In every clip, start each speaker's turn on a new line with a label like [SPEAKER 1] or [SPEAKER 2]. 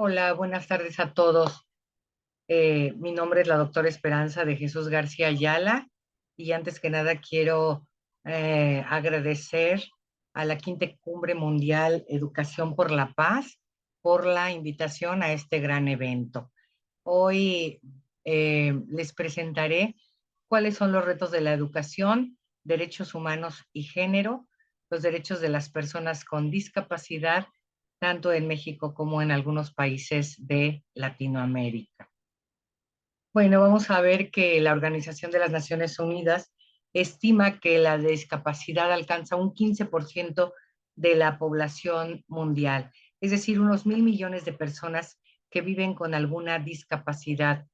[SPEAKER 1] Hola, buenas tardes a todos. Mi nombre es la doctora Esperanza de Jesús García Ayala y antes que nada quiero agradecer a la Quinta Cumbre Mundial Educación por la Paz por la invitación a este gran evento. Hoy les presentaré cuáles son los retos de la educación, derechos humanos y género, los derechos de las personas con discapacidad, tanto en México como en algunos países de Latinoamérica. Bueno, vamos a ver que la Organización de las Naciones Unidas estima que la discapacidad alcanza un 15% de la población mundial, es decir, unos 1.000 millones de personas que viven con alguna discapacidad.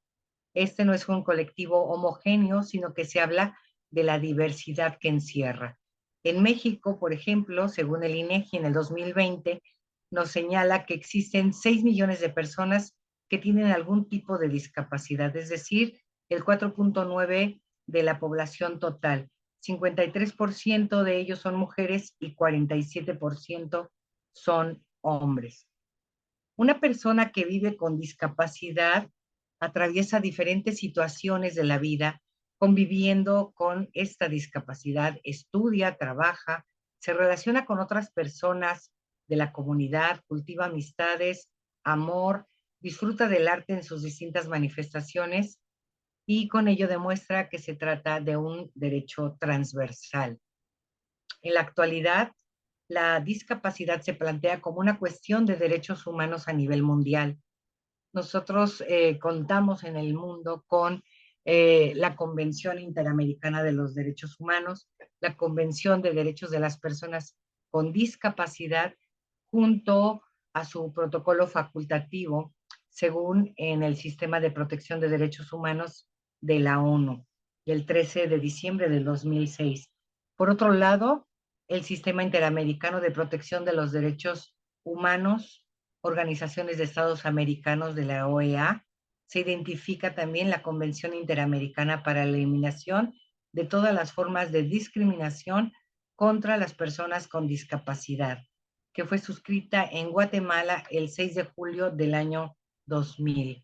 [SPEAKER 1] Este no es un colectivo homogéneo, sino que se habla de la diversidad que encierra. En México, por ejemplo, según el INEGI en el 2020, nos señala que existen 6 millones de personas que tienen algún tipo de discapacidad, es decir, el 4.9 de la población total. 53% de ellos son mujeres y 47% son hombres. Una persona que vive con discapacidad atraviesa diferentes situaciones de la vida conviviendo con esta discapacidad, estudia, trabaja, se relaciona con otras personas de la comunidad, cultiva amistades, amor, disfruta del arte en sus distintas manifestaciones y con ello demuestra que se trata de un derecho transversal. En la actualidad, la discapacidad se plantea como una cuestión de derechos humanos a nivel mundial. Nosotros contamos en el mundo con la Convención Interamericana de los Derechos Humanos, la Convención de Derechos de las Personas con Discapacidad, junto a su protocolo facultativo, según en el Sistema de Protección de Derechos Humanos de la ONU, del 13 de diciembre del 2006. Por otro lado, el Sistema Interamericano de Protección de los Derechos Humanos, Organizaciones de Estados Americanos de la OEA, se identifica también la Convención Interamericana para la Eliminación de todas las formas de discriminación contra las personas con discapacidad, que fue suscrita en Guatemala el 6 de julio del año 2000.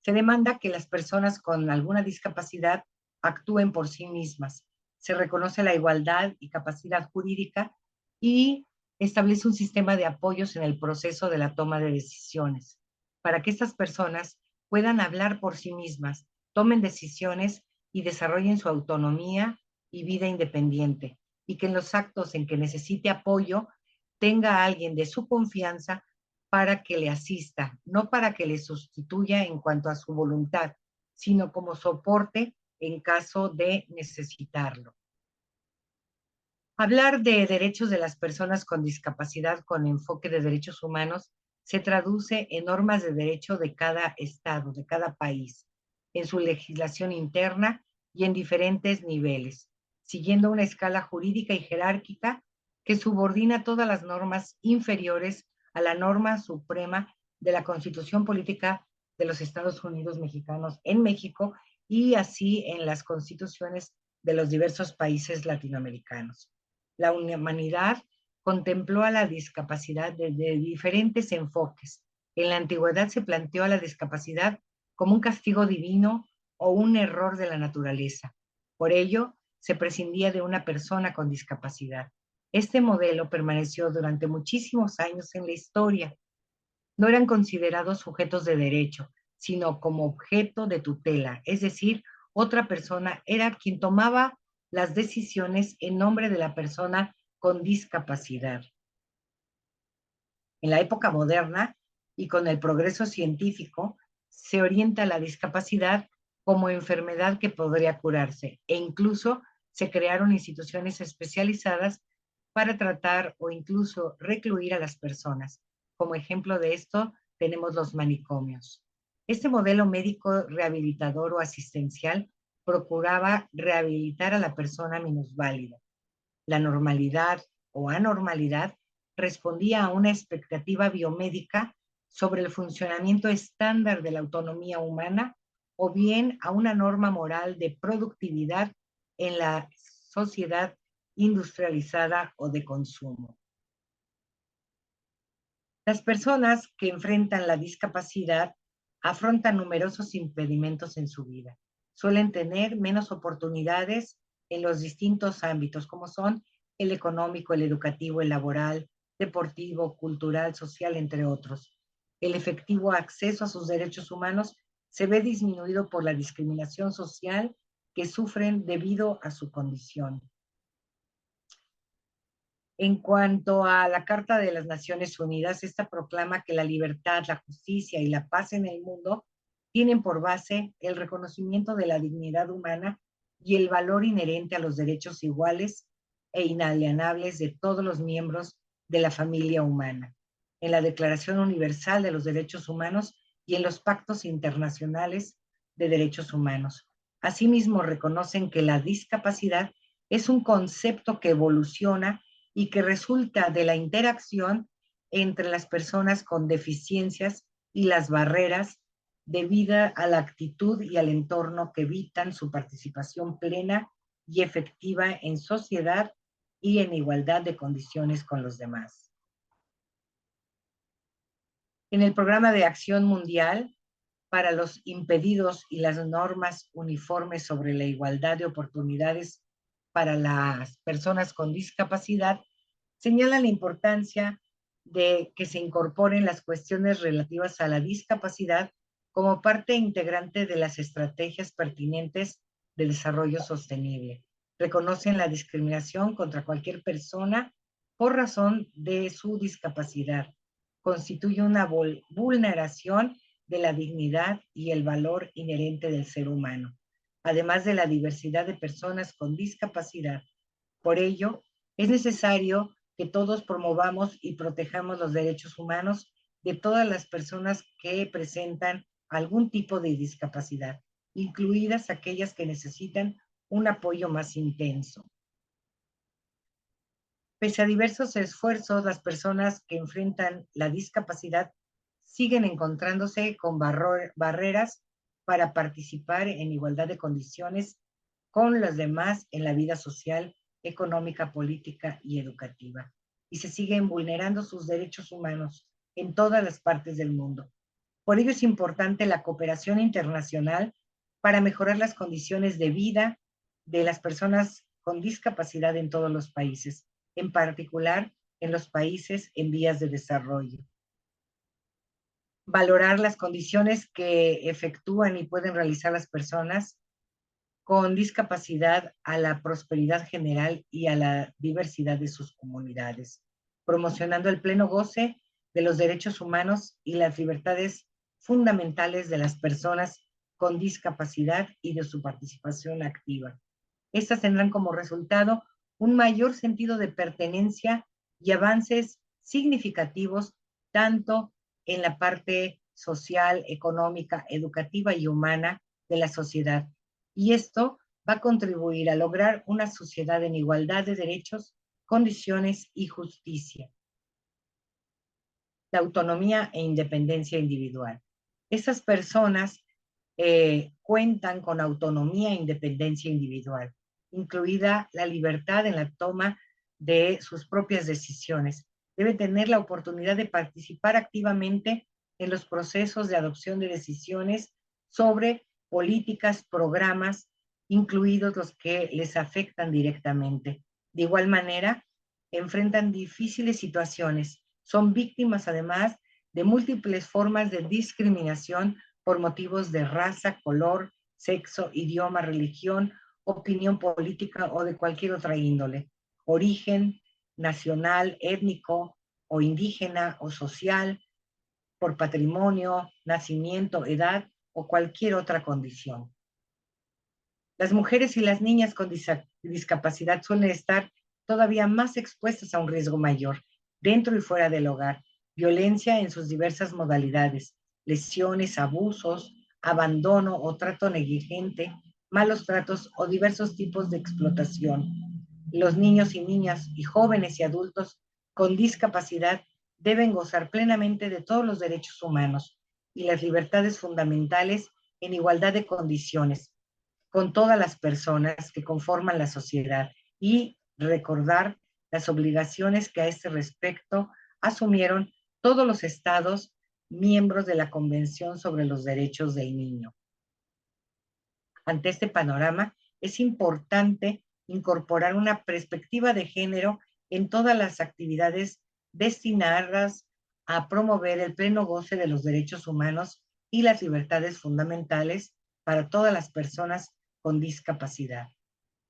[SPEAKER 1] Se demanda que las personas con alguna discapacidad actúen por sí mismas. Se reconoce la igualdad y capacidad jurídica y establece un sistema de apoyos en el proceso de la toma de decisiones para que estas personas puedan hablar por sí mismas, tomen decisiones y desarrollen su autonomía y vida independiente, y que en los actos en que necesite apoyo tenga a alguien de su confianza para que le asista, no para que le sustituya en cuanto a su voluntad, sino como soporte en caso de necesitarlo. Hablar de derechos de las personas con discapacidad con enfoque de derechos humanos se traduce en normas de derecho de cada estado, de cada país, en su legislación interna y en diferentes niveles, siguiendo una escala jurídica y jerárquica que subordina todas las normas inferiores a la norma suprema de la Constitución Política de los Estados Unidos Mexicanos en México y así en las constituciones de los diversos países latinoamericanos. La humanidad contempló a la discapacidad desde diferentes enfoques. En la antigüedad se planteó a la discapacidad como un castigo divino o un error de la naturaleza. Por ello, se prescindía de una persona con discapacidad. Este modelo permaneció durante muchísimos años en la historia. No eran considerados sujetos de derecho, sino como objeto de tutela, es decir, otra persona era quien tomaba las decisiones en nombre de la persona con discapacidad. En la época moderna y con el progreso científico, se orienta la discapacidad como enfermedad que podría curarse e incluso se crearon instituciones especializadas para tratar o incluso recluir a las personas. Como ejemplo de esto, tenemos los manicomios. Este modelo médico rehabilitador o asistencial procuraba rehabilitar a la persona minusválida. La normalidad o anormalidad respondía a una expectativa biomédica sobre el funcionamiento estándar de la autonomía humana o bien a una norma moral de productividad en la sociedad industrializada o de consumo. Las personas que enfrentan la discapacidad afrontan numerosos impedimentos en su vida. Suelen tener menos oportunidades en los distintos ámbitos, como son el económico, el educativo, el laboral, deportivo, cultural, social, entre otros. El efectivo acceso a sus derechos humanos se ve disminuido por la discriminación social que sufren debido a su condición. En cuanto a la Carta de las Naciones Unidas, esta proclama que la libertad, la justicia y la paz en el mundo tienen por base el reconocimiento de la dignidad humana y el valor inherente a los derechos iguales e inalienables de todos los miembros de la familia humana. En la Declaración Universal de los Derechos Humanos y en los pactos internacionales de derechos humanos. Asimismo, reconocen que la discapacidad es un concepto que evoluciona y que resulta de la interacción entre las personas con deficiencias y las barreras debido a la actitud y al entorno que evitan su participación plena y efectiva en sociedad y en igualdad de condiciones con los demás. En el Programa de Acción Mundial para los Impedidos y las normas uniformes sobre la igualdad de oportunidades para las personas con discapacidad, señala la importancia de que se incorporen las cuestiones relativas a la discapacidad como parte integrante de las estrategias pertinentes de desarrollo sostenible. Reconocen la discriminación contra cualquier persona por razón de su discapacidad. Constituye una vulneración de la dignidad y el valor inherente del ser humano, además de la diversidad de personas con discapacidad. Por ello, es necesario que todos promovamos y protejamos los derechos humanos de todas las personas que presentan algún tipo de discapacidad, incluidas aquellas que necesitan un apoyo más intenso. Pese a diversos esfuerzos, las personas que enfrentan la discapacidad siguen encontrándose con barreras para participar en igualdad de condiciones con los demás en la vida social, económica, política y educativa. Y se siguen vulnerando sus derechos humanos en todas las partes del mundo. Por ello es importante la cooperación internacional para mejorar las condiciones de vida de las personas con discapacidad en todos los países, en particular en los países en vías de desarrollo. Valorar las condiciones que efectúan y pueden realizar las personas con discapacidad a la prosperidad general y a la diversidad de sus comunidades, promocionando el pleno goce de los derechos humanos y las libertades fundamentales de las personas con discapacidad y de su participación activa. Estas tendrán como resultado un mayor sentido de pertenencia y avances significativos tanto en la parte social, económica, educativa y humana de la sociedad. Y esto va a contribuir a lograr una sociedad en igualdad de derechos, condiciones y justicia. La autonomía e independencia individual. Estas personas cuentan con autonomía e independencia individual, incluida la libertad en la toma de sus propias decisiones. Deben tener la oportunidad de participar activamente en los procesos de adopción de decisiones sobre políticas, programas, incluidos los que les afectan directamente. De igual manera, enfrentan difíciles situaciones. Son víctimas, además, de múltiples formas de discriminación por motivos de raza, color, sexo, idioma, religión, opinión política o de cualquier otra índole, origen nacional, étnico o indígena o social, por patrimonio, nacimiento, edad o cualquier otra condición. Las mujeres y las niñas con discapacidad suelen estar todavía más expuestas a un riesgo mayor, dentro y fuera del hogar, violencia en sus diversas modalidades, lesiones, abusos, abandono o trato negligente, malos tratos o diversos tipos de explotación. Los niños y niñas y jóvenes y adultos con discapacidad deben gozar plenamente de todos los derechos humanos y las libertades fundamentales en igualdad de condiciones con todas las personas que conforman la sociedad y recordar las obligaciones que a este respecto asumieron todos los estados miembros de la Convención sobre los Derechos del Niño. Ante este panorama, es importante incorporar una perspectiva de género en todas las actividades destinadas a promover el pleno goce de los derechos humanos y las libertades fundamentales para todas las personas con discapacidad.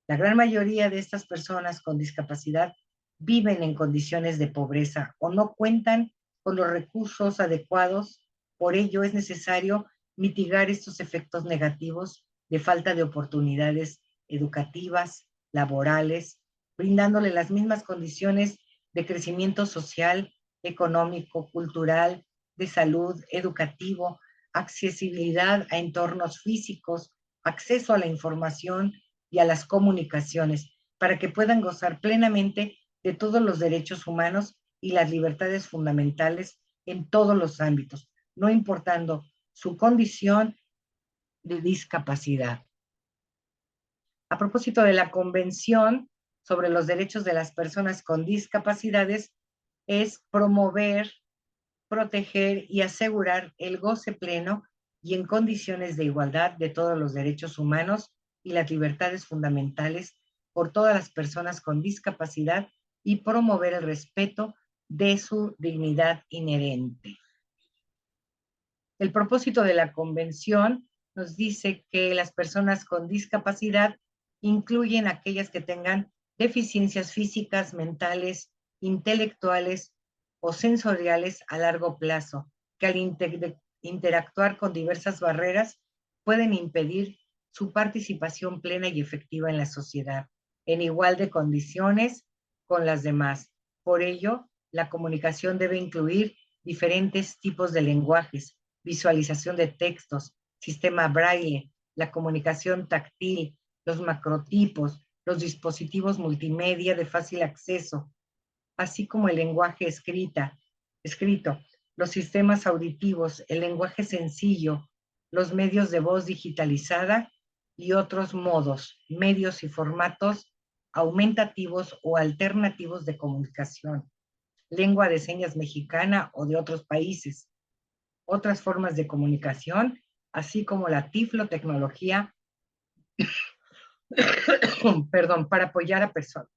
[SPEAKER 1] La gran mayoría de estas personas con discapacidad viven en condiciones de pobreza o no cuentan con los recursos adecuados. Por ello es necesario mitigar estos efectos negativos de falta de oportunidades educativas, laborales, brindándole las mismas condiciones de crecimiento social, económico, cultural, de salud, educativo, accesibilidad a entornos físicos, acceso a la información y a las comunicaciones, para que puedan gozar plenamente de todos los derechos humanos y las libertades fundamentales en todos los ámbitos, no importando su condición de discapacidad. A propósito de la Convención sobre los Derechos de las Personas con Discapacidades, es promover, proteger y asegurar el goce pleno y en condiciones de igualdad de todos los derechos humanos y las libertades fundamentales por todas las personas con discapacidad y promover el respeto de su dignidad inherente. El propósito de la Convención nos dice que las personas con discapacidad incluyen aquellas que tengan deficiencias físicas, mentales, intelectuales o sensoriales a largo plazo, que al interactuar con diversas barreras pueden impedir su participación plena y efectiva en la sociedad, en igual de condiciones con las demás. Por ello, la comunicación debe incluir diferentes tipos de lenguajes, visualización de textos, sistema braille, la comunicación táctil, los macrotipos, los dispositivos multimedia de fácil acceso, así como el lenguaje escrito, los sistemas auditivos, el lenguaje sencillo, los medios de voz digitalizada y otros modos, medios y formatos aumentativos o alternativos de comunicación, lengua de señas mexicana o de otros países, otras formas de comunicación, así como la tiflotecnología, perdón, para apoyar a personas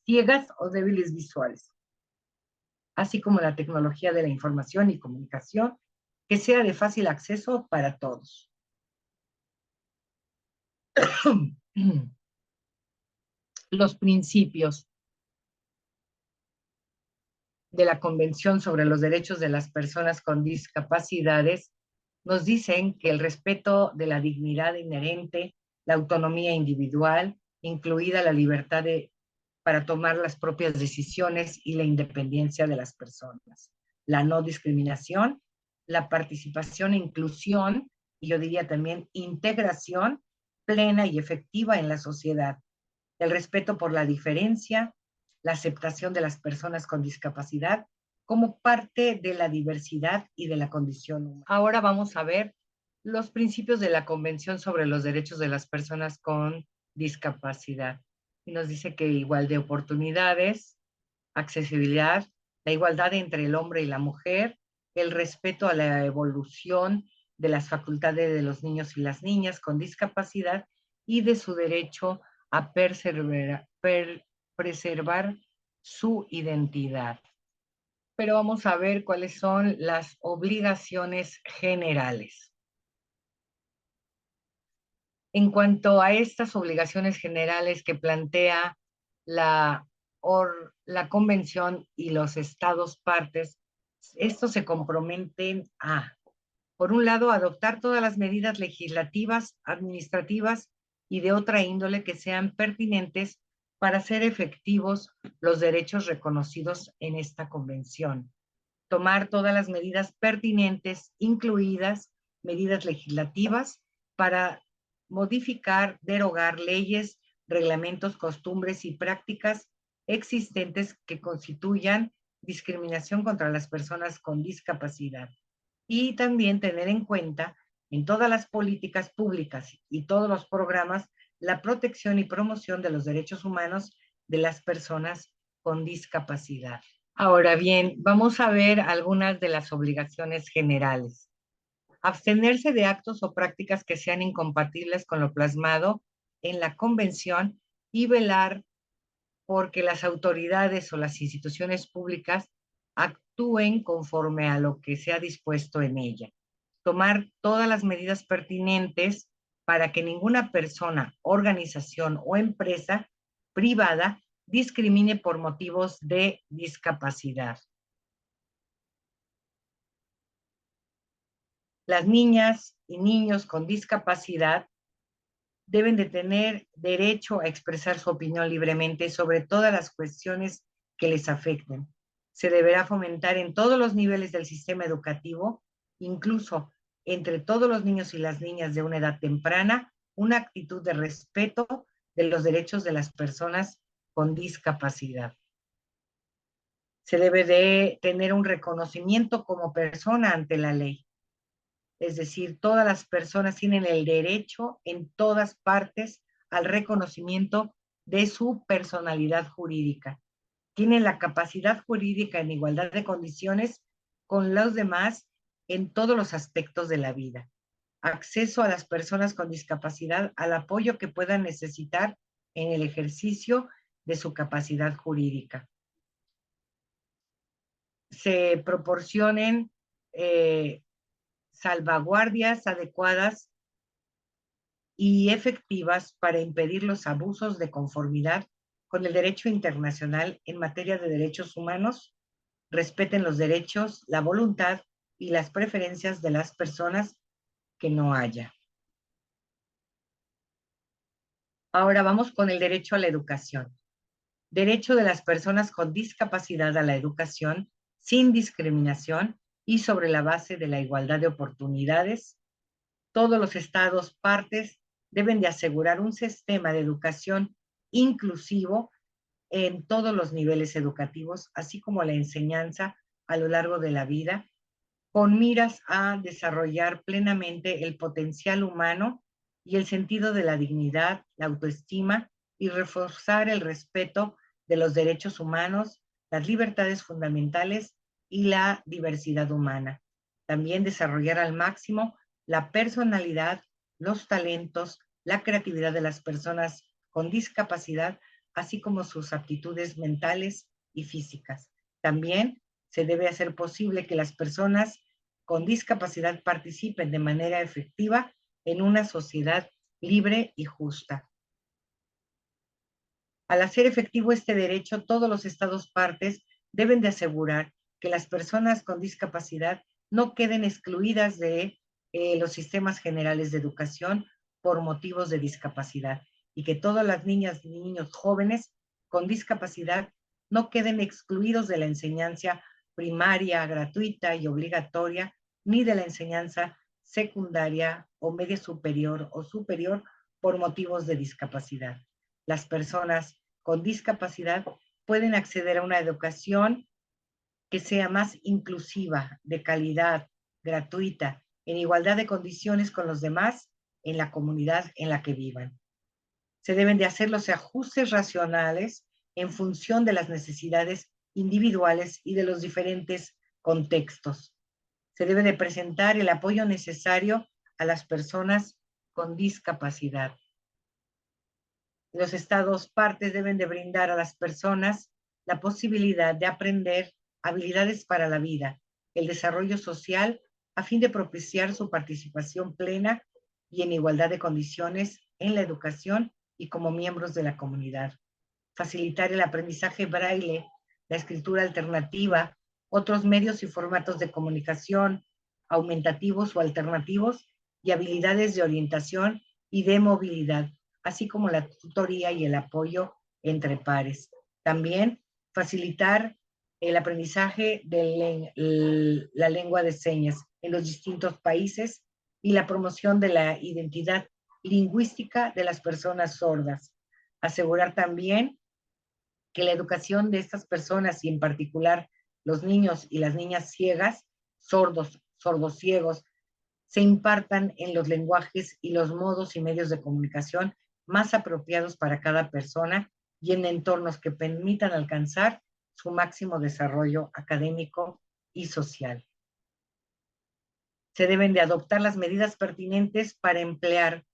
[SPEAKER 1] ciegas o débiles visuales, así como la tecnología de la información y comunicación que sea de fácil acceso para todos. Los principios de la Convención sobre los Derechos de las Personas con Discapacidades nos dicen que el respeto de la dignidad inherente, la autonomía individual, incluida la libertad para tomar las propias decisiones y la independencia de las personas, la no discriminación, la participación e inclusión, y yo diría también integración plena y efectiva en la sociedad, el respeto por la diferencia, la aceptación de las personas con discapacidad como parte de la diversidad y de la condición humana. Ahora vamos a ver los principios de la Convención sobre los Derechos de las Personas con Discapacidad. Y nos dice que igual de oportunidades, accesibilidad, la igualdad entre el hombre y la mujer, el respeto a la evolución de las facultades de los niños y las niñas con discapacidad y de su derecho a preservar su identidad. Pero vamos a ver cuáles son las obligaciones generales. En cuanto a estas obligaciones generales que plantea la Convención y los estados partes, estos se comprometen a, por un lado, adoptar todas las medidas legislativas, administrativas y de otra índole que sean pertinentes para hacer efectivos los derechos reconocidos en esta convención. Tomar todas las medidas pertinentes, incluidas medidas legislativas, para modificar, derogar leyes, reglamentos, costumbres y prácticas existentes que constituyan discriminación contra las personas con discapacidad. Y también tener en cuenta en todas las políticas públicas y todos los programas la protección y promoción de los derechos humanos de las personas con discapacidad. Ahora bien, vamos a ver algunas de las obligaciones generales. Abstenerse de actos o prácticas que sean incompatibles con lo plasmado en la Convención y velar porque las autoridades o las instituciones públicas actúen conforme a lo que se ha dispuesto en ella. Tomar todas las medidas pertinentes para que ninguna persona, organización o empresa privada discrimine por motivos de discapacidad. Las niñas y niños con discapacidad deben de tener derecho a expresar su opinión libremente sobre todas las cuestiones que les afecten. Se deberá fomentar en todos los niveles del sistema educativo, incluso entre todos los niños y las niñas de una edad temprana, una actitud de respeto de los derechos de las personas con discapacidad. Se debe de tener un reconocimiento como persona ante la ley. Es decir, todas las personas tienen el derecho en todas partes al reconocimiento de su personalidad jurídica. Tienen la capacidad jurídica en igualdad de condiciones con los demás en todos los aspectos de la vida. Acceso a las personas con discapacidad al apoyo que puedan necesitar en el ejercicio de su capacidad jurídica. Se proporcionen salvaguardias adecuadas y efectivas para impedir los abusos de conformidad con el derecho internacional en materia de derechos humanos, respeten los derechos, la voluntad y las preferencias de las personas que no haya. Ahora vamos con el derecho a la educación. Derecho de las personas con discapacidad a la educación sin discriminación y sobre la base de la igualdad de oportunidades. Todos los estados partes deben de asegurar un sistema de educación inclusivo en todos los niveles educativos, así como la enseñanza a lo largo de la vida, con miras a desarrollar plenamente el potencial humano y el sentido de la dignidad, la autoestima y reforzar el respeto de los derechos humanos, las libertades fundamentales y la diversidad humana. También desarrollar al máximo la personalidad, los talentos, la creatividad de las personas con discapacidad, así como sus aptitudes mentales y físicas. También se debe hacer posible que las personas con discapacidad participen de manera efectiva en una sociedad libre y justa. Al hacer efectivo este derecho, todos los estados partes deben de asegurar que las personas con discapacidad no queden excluidas de los sistemas generales de educación por motivos de discapacidad y que todas las niñas y niños jóvenes con discapacidad no queden excluidos de la enseñanza primaria, gratuita y obligatoria, ni de la enseñanza secundaria o media superior o superior por motivos de discapacidad. Las personas con discapacidad pueden acceder a una educación que sea más inclusiva, de calidad, gratuita, en igualdad de condiciones con los demás en la comunidad en la que vivan. Se deben de hacer los ajustes racionales en función de las necesidades individuales y de los diferentes contextos. Se debe de presentar el apoyo necesario a las personas con discapacidad. Los estados partes deben de brindar a las personas la posibilidad de aprender habilidades para la vida, el desarrollo social, a fin de propiciar su participación plena y en igualdad de condiciones en la educación y como miembros de la comunidad. Facilitar el aprendizaje braille, la escritura alternativa, otros medios y formatos de comunicación aumentativos o alternativos y habilidades de orientación y de movilidad, así como la tutoría y el apoyo entre pares. También facilitar el aprendizaje de la lengua de señas en los distintos países y la promoción de la identidad lingüística de las personas sordas. Asegurar también que la educación de estas personas y en particular los niños y las niñas ciegas, sordos, sordociegos, se impartan en los lenguajes y los modos y medios de comunicación más apropiados para cada persona y en entornos que permitan alcanzar su máximo desarrollo académico y social. Se deben de adoptar las medidas pertinentes para emplear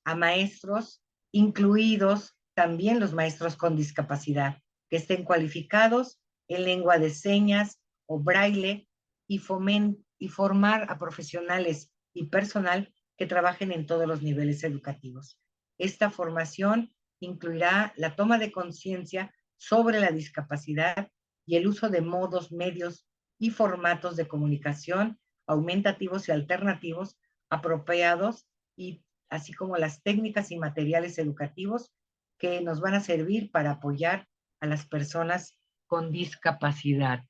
[SPEAKER 1] a maestros, incluidos también los maestros con discapacidad, que estén cualificados en lengua de señas o braille y formar a profesionales y personal que trabajen en todos los niveles educativos. Esta formación incluirá la toma de conciencia sobre la discapacidad y el uso de modos, medios y formatos de comunicación aumentativos y alternativos apropiados, y así como las técnicas y materiales educativos que nos van a servir para apoyar a las personas con discapacidad.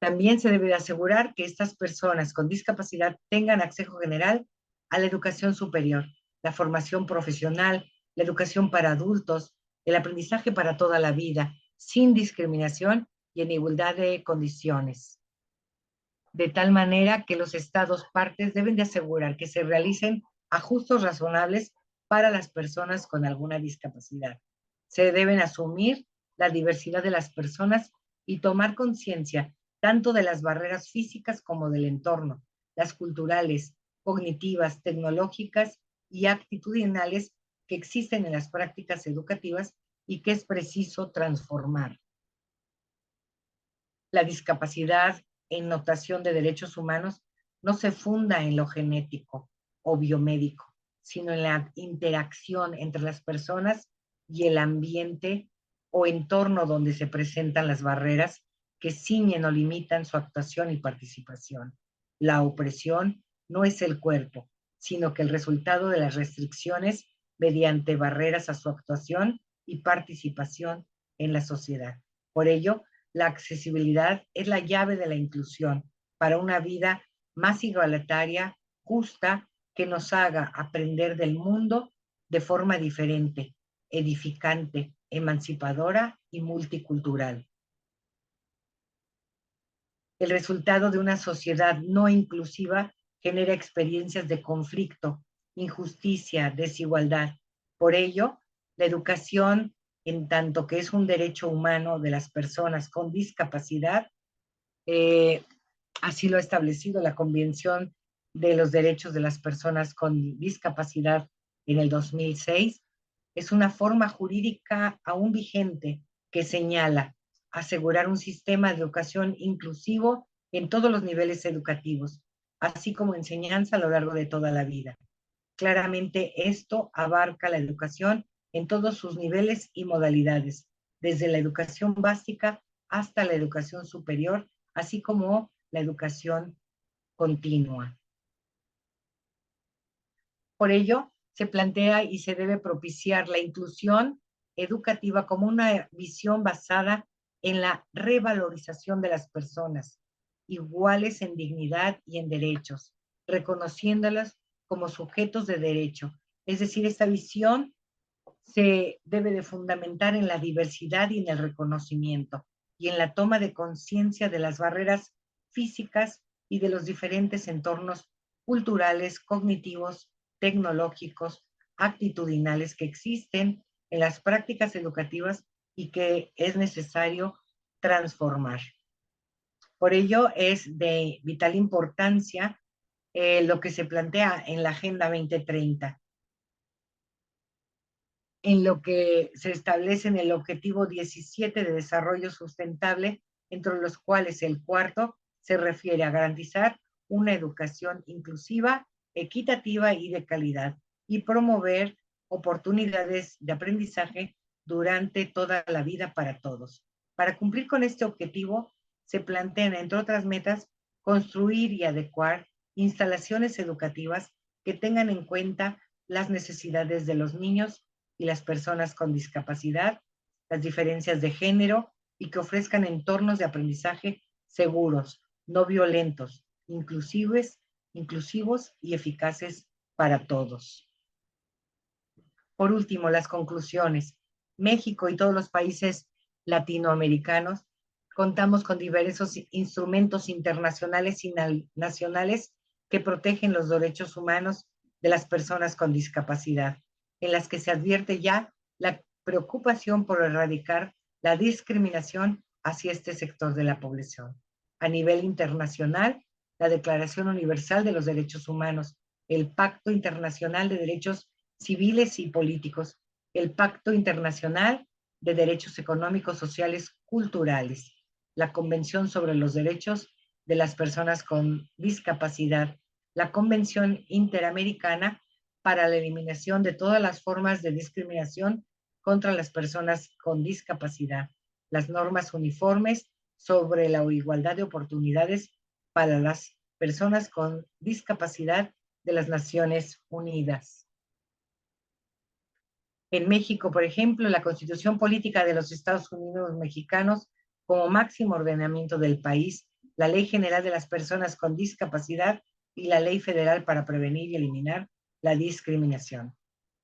[SPEAKER 1] También se debe asegurar que estas personas con discapacidad tengan acceso general a la educación superior, la formación profesional, la educación para adultos, el aprendizaje para toda la vida, sin discriminación y en igualdad de condiciones. De tal manera que los estados partes deben de asegurar que se realicen ajustes razonables para las personas con alguna discapacidad. Se deben asumir la diversidad de las personas y tomar conciencia tanto de las barreras físicas como del entorno, las culturales, cognitivas, tecnológicas y actitudinales que existen en las prácticas educativas y que es preciso transformar. La discapacidad en notación de derechos humanos no se funda en lo genético o biomédico, sino en la interacción entre las personas y el ambiente o entorno donde se presentan las barreras que ciñen o limitan su actuación y participación. La opresión no es el cuerpo, sino que el resultado de las restricciones mediante barreras a su actuación y participación en la sociedad. Por ello, la accesibilidad es la llave de la inclusión para una vida más igualitaria, justa, que nos haga aprender del mundo de forma diferente, edificante, emancipadora y multicultural. El resultado de una sociedad no inclusiva genera experiencias de conflicto, injusticia, desigualdad. Por ello, la educación, en tanto que es un derecho humano de las personas con discapacidad, eh, así lo ha establecido la Convención de los Derechos de las Personas con Discapacidad en el 2006, es una forma jurídica aún vigente que señala asegurar un sistema de educación inclusivo en todos los niveles educativos, así como enseñanza a lo largo de toda la vida. Claramente esto abarca la educación en todos sus niveles y modalidades, desde la educación básica hasta la educación superior, así como la educación continua. Por ello, se plantea y se debe propiciar la inclusión educativa como una visión basada en la revalorización de las personas, iguales en dignidad y en derechos, reconociéndolas como sujetos de derecho. Es decir, esta visión se debe de fundamentar en la diversidad y en el reconocimiento y en la toma de conciencia de las barreras físicas y de los diferentes entornos culturales, cognitivos, tecnológicos, actitudinales que existen en las prácticas educativas y que es necesario transformar. Por ello es de vital importancia lo que se plantea en la Agenda 2030, en lo que se establece en el objetivo 17 de desarrollo sustentable, entre los cuales el cuarto se refiere a garantizar una educación inclusiva, equitativa y de calidad, y promover oportunidades de aprendizaje durante toda la vida para todos. Para cumplir con este objetivo, se plantean, entre otras metas, construir y adecuar instalaciones educativas que tengan en cuenta las necesidades de los niños y las personas con discapacidad, las diferencias de género y que ofrezcan entornos de aprendizaje seguros, no violentos, inclusivos y eficaces para todos. Por último, las conclusiones. México y todos los países latinoamericanos contamos con diversos instrumentos internacionales y nacionales que protegen los derechos humanos de las personas con discapacidad, en las que se advierte ya la preocupación por erradicar la discriminación hacia este sector de la población. A nivel internacional, la Declaración Universal de los Derechos Humanos, el Pacto Internacional de Derechos Civiles y Políticos, el Pacto Internacional de Derechos Económicos, Sociales, Culturales, la Convención sobre los Derechos de las Personas con Discapacidad, la Convención Interamericana para la eliminación de todas las formas de discriminación contra las personas con discapacidad, las normas uniformes sobre la igualdad de oportunidades para las personas con discapacidad de las Naciones Unidas. En México, por ejemplo, la Constitución Política de los Estados Unidos Mexicanos como máximo ordenamiento del país, la Ley General de las Personas con Discapacidad y la Ley Federal para prevenir y eliminar la discriminación.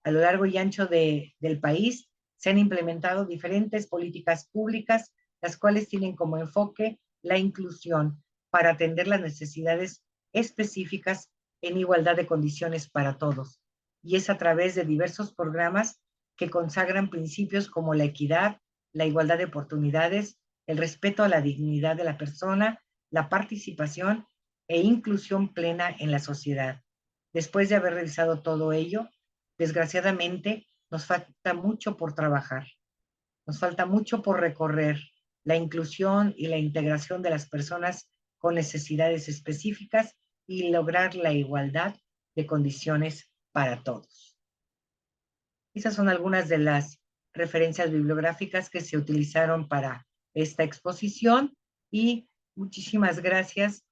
[SPEAKER 1] A lo largo y ancho del país se han implementado diferentes políticas públicas, las cuales tienen como enfoque la inclusión para atender las necesidades específicas en igualdad de condiciones para todos. Y es a través de diversos programas que consagran principios como la equidad, la igualdad de oportunidades, el respeto a la dignidad de la persona, la participación e inclusión plena en la sociedad. Después de haber realizado todo ello, desgraciadamente nos falta mucho por trabajar, nos falta mucho por recorrer. La inclusión y la integración de las personas con necesidades específicas y lograr la igualdad de condiciones para todos. Esas son algunas de las referencias bibliográficas que se utilizaron para esta exposición y muchísimas gracias